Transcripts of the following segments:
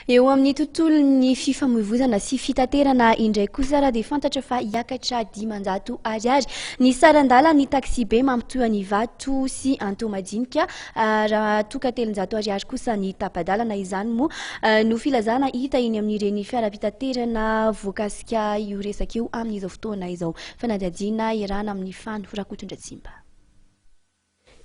Eo amin'ny tontolon'ny fifamoivoizana sy fitaterana indray kosa raha dia fantatra fa hiakatra 500 ariary ny sarandala ny taxi be mampitoy ny vato sy antomadinika raha toka 300 ariary kosa ny tapadalana. Izany moa no filazana hita iny amin'ireny fiara-pitaterana voakasika io resaka io amin'izao fotoana izao. Fanadihadiana irana amin'ny Rakotondrantsimba.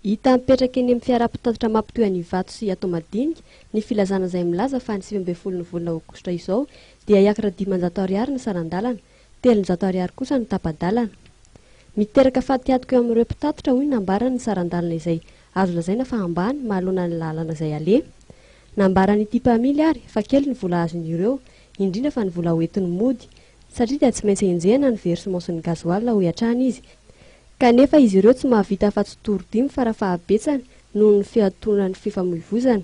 Hita mipetraka eny amin'ny fiara-pitaterana mampitoy ny vato sy antomadinika ny filazana izay milaza fa ny 20 ny volana aogositra izao dia hiakatra 500 ariary ny sarandalana, 300 ariary kosa ny tapadalana. Miteraka fahatihatoka eo amin'ireo mpitatitra hoy nambarany ny sarandalana izay azo lazaina fa ambany mahalona ny lalana izay aleha. Nambarany ity mpamily ary fa kely ny vola azon'ireo indrindra fa ny vola hoentin'ny mody satria dia tsy maintsy enjehana ny versement sy ny gasoil ho hatrany izy. Kanefa izy ireo tsy mahavita afa-tsy toro-dimy fa raha fahabetsany noho ny fiatonan'ny fifamoivoizana.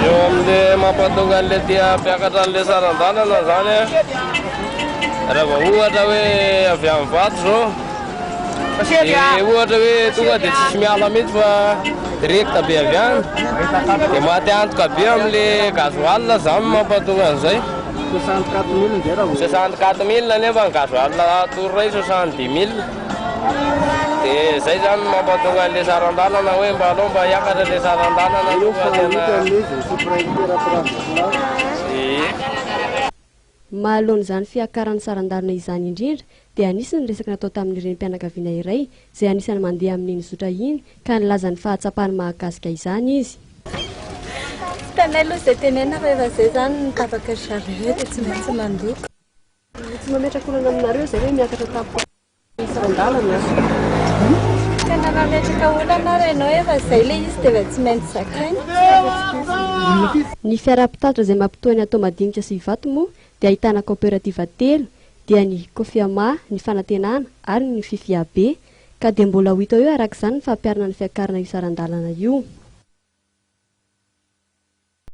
Eo amin'ilay mampatonga an'ilay dia mpiakatra an'ilay sarandalana zany raha vao ohatra hoe avy amin'ny vato zao ohatra hoe tonga dia tsisy miala mihitsy fa direkta be avy any dia maty antoka be amin'ilay gasoil zany mampatonga an'izay. 64 000 nefa ny gasoil toro ray 70 000. Dia izay zany mampatonga an'ilay sarandalana hoe mba hiakatra ilay sarandalana mahaloana izany fiakaran'ny sarandalana izany indrindra dia anisany resaka natao tamin'ireny mpianakaviana iray izay anisany mandeha amin'iny zotra iny ka nilaza ny fahatsapany mahakasika izany izy. Tanay aloha izay tenena rehefa izay zany nitapaka zareo dia tsy maintsy mandoko. Tsy mametraka olana aminareo izay hoe miakatra tamin'ny sarandalana. Tena mametraka olana renao efa izay ilay izy dia tsy maintsy zakaina. Ny fiara-pitatra izay mampitoy ny antomadinika sy vato moa dia ahitana coopérative telo dia ny Kofiama, ny fanantenana ary ny Fifia B ka dia mbola ho hita eo araka izany ny fampiarana ny fiakarana io sarandalana io.